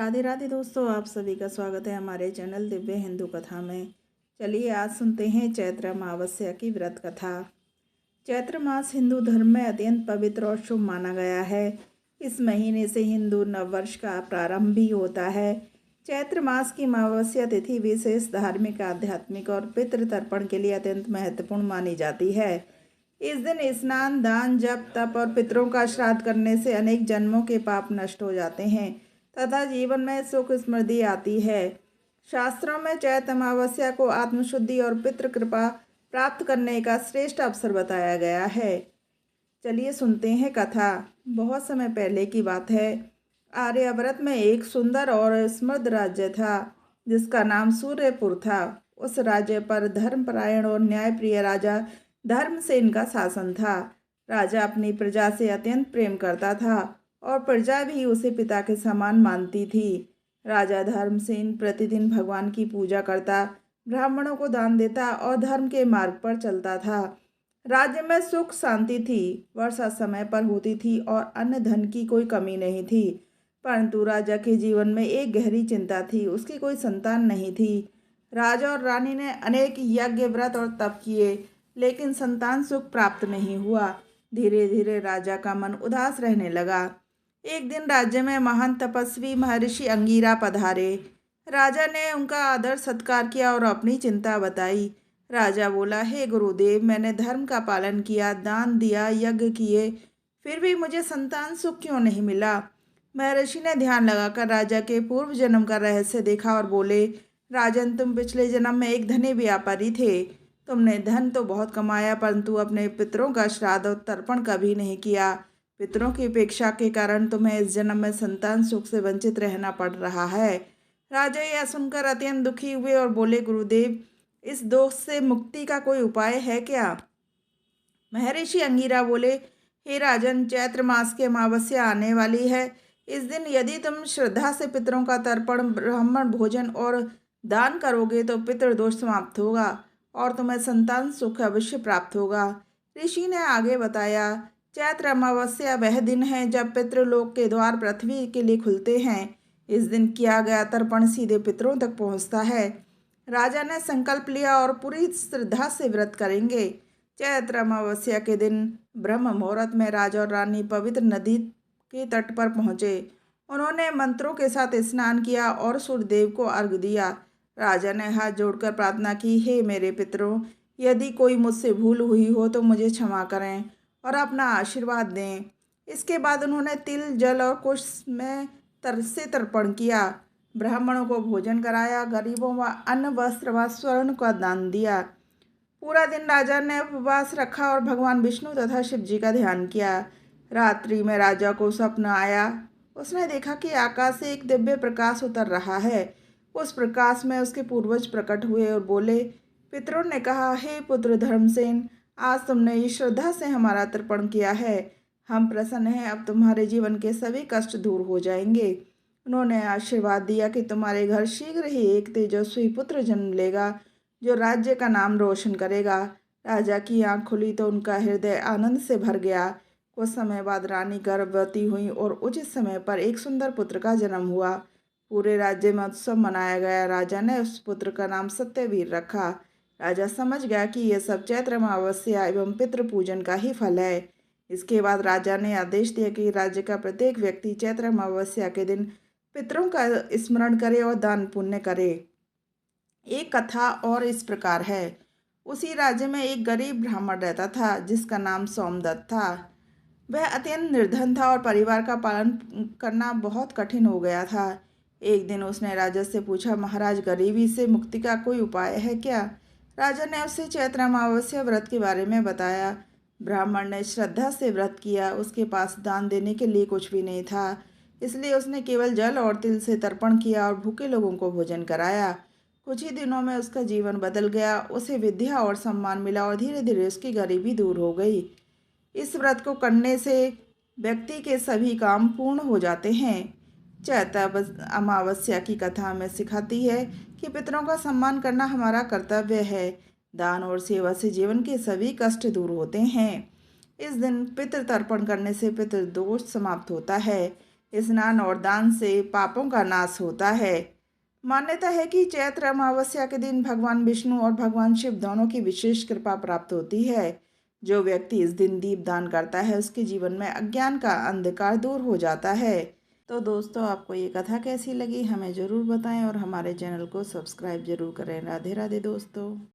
राधे राधे दोस्तों, आप सभी का स्वागत है हमारे चैनल दिव्य हिंदू कथा में। चलिए आज सुनते हैं चैत्र अमावस्या की व्रत कथा। चैत्र मास हिंदू धर्म में अत्यंत पवित्र और शुभ माना गया है। इस महीने से हिंदू नववर्ष का प्रारंभ भी होता है। चैत्र मास की अमावस्या तिथि विशेष धार्मिक, आध्यात्मिक और पितृ तर्पण के लिए अत्यंत महत्वपूर्ण मानी जाती है। इस दिन स्नान, दान, जप, तप और पितरों का श्राद्ध करने से अनेक जन्मों के पाप नष्ट हो जाते हैं तथा जीवन में सुख समृद्धि आती है। शास्त्रों में चैत्र अमावस्या को आत्मशुद्धि और पितृ कृपा प्राप्त करने का श्रेष्ठ अवसर बताया गया है। चलिए सुनते हैं कथा। बहुत समय पहले की बात है। आर्यावर्त में एक सुंदर और समृद्ध राज्य था जिसका नाम सूर्यपुर था। उस राज्य पर धर्मपरायण और न्यायप्रिय राजा धर्मसेन का शासन था। राजा अपनी प्रजा से अत्यंत प्रेम करता था और प्रजा भी उसे पिता के समान मानती थी। राजा धर्मसेन प्रतिदिन भगवान की पूजा करता, ब्राह्मणों को दान देता और धर्म के मार्ग पर चलता था। राज्य में सुख शांति थी, वर्षा समय पर होती थी और अन्न धन की कोई कमी नहीं थी। परंतु राजा के जीवन में एक गहरी चिंता थी, उसकी कोई संतान नहीं थी। राजा और रानी ने अनेक यज्ञ, व्रत और तप किए, लेकिन संतान सुख प्राप्त नहीं हुआ। धीरे धीरे राजा का मन उदास रहने लगा। एक दिन राज्य में महान तपस्वी महर्षि अंगीरा पधारे। राजा ने उनका आदर सत्कार किया और अपनी चिंता बताई। राजा बोला, हे गुरुदेव, मैंने धर्म का पालन किया, दान दिया, यज्ञ किए, फिर भी मुझे संतान सुख क्यों नहीं मिला। महर्षि ने ध्यान लगाकर राजा के पूर्व जन्म का रहस्य देखा और बोले, राजन, तुम पिछले जन्म में एक धनी व्यापारी थे। तुमने धन तो बहुत कमाया, परंतु अपने पितरों का श्राद्ध और तर्पण कभी नहीं किया। पितरों की उपेक्षा के कारण तुम्हें इस जन्म में संतान सुख से वंचित रहना पड़ रहा है। राजा यह सुनकर अत्यंत दुखी हुए और बोले, गुरुदेव, इस दोष से मुक्ति का कोई उपाय है क्या। महर्षि अंगीरा बोले, हे राजन, चैत्र मास की अमावस्या आने वाली है। इस दिन यदि तुम श्रद्धा से पितरों का तर्पण, ब्राह्मण भोजन और दान करोगे तो पितृदोष समाप्त होगा और तुम्हें संतान सुख अवश्य प्राप्त होगा। ऋषि ने आगे बताया, चैत्र अमावस्या वह दिन है जब पितृलोक के द्वार पृथ्वी के लिए खुलते हैं। इस दिन किया गया तर्पण सीधे पितरों तक पहुंचता है। राजा ने संकल्प लिया और पूरी श्रद्धा से व्रत करेंगे। चैत्र अमावस्या के दिन ब्रह्म मुहूर्त में राजा और रानी पवित्र नदी के तट पर पहुंचे। उन्होंने मंत्रों के साथ स्नान किया और सूर्यदेव को अर्घ्य दिया। राजा ने हाथ जोड़कर प्रार्थना की, हे मेरे पितरों, यदि कोई मुझसे भूल हुई हो तो मुझे क्षमा करें और अपना आशीर्वाद दें। इसके बाद उन्होंने तिल, जल और कुश में से तर्पण किया, ब्राह्मणों को भोजन कराया, गरीबों व अन्न, वस्त्र व स्वर्ण का दान दिया। पूरा दिन राजा ने उपवास रखा और भगवान विष्णु तथा शिव जी का ध्यान किया। रात्रि में राजा को स्वप्न आया। उसने देखा कि आकाश से एक दिव्य प्रकाश उतर रहा है। उस प्रकाश में उसके पूर्वज प्रकट हुए और बोले, पितरों ने कहा, हे पुत्र धर्मसेन, आज तुमने इस श्रद्धा से हमारा तर्पण किया है। हम प्रसन्न हैं, अब तुम्हारे जीवन के सभी कष्ट दूर हो जाएंगे। उन्होंने आशीर्वाद दिया कि तुम्हारे घर शीघ्र ही एक तेजस्वी पुत्र जन्म लेगा जो राज्य का नाम रोशन करेगा। राजा की आंख खुली तो उनका हृदय आनंद से भर गया। कुछ समय बाद रानी गर्भवती हुई और उचित समय पर एक सुंदर पुत्र का जन्म हुआ। पूरे राज्य में उत्सव मनाया गया। राजा ने उस पुत्र का नाम सत्यवीर रखा। राजा समझ गया कि यह सब चैत्र अमावस्या एवं पितृ पूजन का ही फल है। इसके बाद राजा ने आदेश दिया कि राज्य का प्रत्येक व्यक्ति चैत्र अमावस्या के दिन पितरों का स्मरण करे और दान पुण्य करे। एक कथा और इस प्रकार है। उसी राज्य में एक गरीब ब्राह्मण रहता था जिसका नाम सोमदत्त था। वह अत्यंत निर्धन था और परिवार का पालन करना बहुत कठिन हो गया था। एक दिन उसने राजा से पूछा, महाराज, गरीबी से मुक्ति का कोई उपाय है क्या। राजा ने उसे चैत्र अमावस्या व्रत के बारे में बताया। ब्राह्मण ने श्रद्धा से व्रत किया। उसके पास दान देने के लिए कुछ भी नहीं था, इसलिए उसने केवल जल और तिल से तर्पण किया और भूखे लोगों को भोजन कराया। कुछ ही दिनों में उसका जीवन बदल गया। उसे विद्या और सम्मान मिला और धीरे धीरे उसकी गरीबी दूर हो गई। इस व्रत को करने से व्यक्ति के सभी काम पूर्ण हो जाते हैं। चैत्र अमावस्या की कथा हमें सिखाती है कि पितरों का सम्मान करना हमारा कर्तव्य है। दान और सेवा से जीवन के सभी कष्ट दूर होते हैं। इस दिन पितृ तर्पण करने से पितृदोष समाप्त होता है। स्नान और दान से पापों का नाश होता है। मान्यता है कि चैत्र अमावस्या के दिन भगवान विष्णु और भगवान शिव दोनों की विशेष कृपा प्राप्त होती है। जो व्यक्ति इस दिन दीपदान करता है उसके जीवन में अज्ञान का अंधकार दूर हो जाता है। तो दोस्तों, आपको ये कथा कैसी लगी हमें ज़रूर बताएं और हमारे चैनल को सब्सक्राइब जरूर करें। राधे राधे दोस्तों।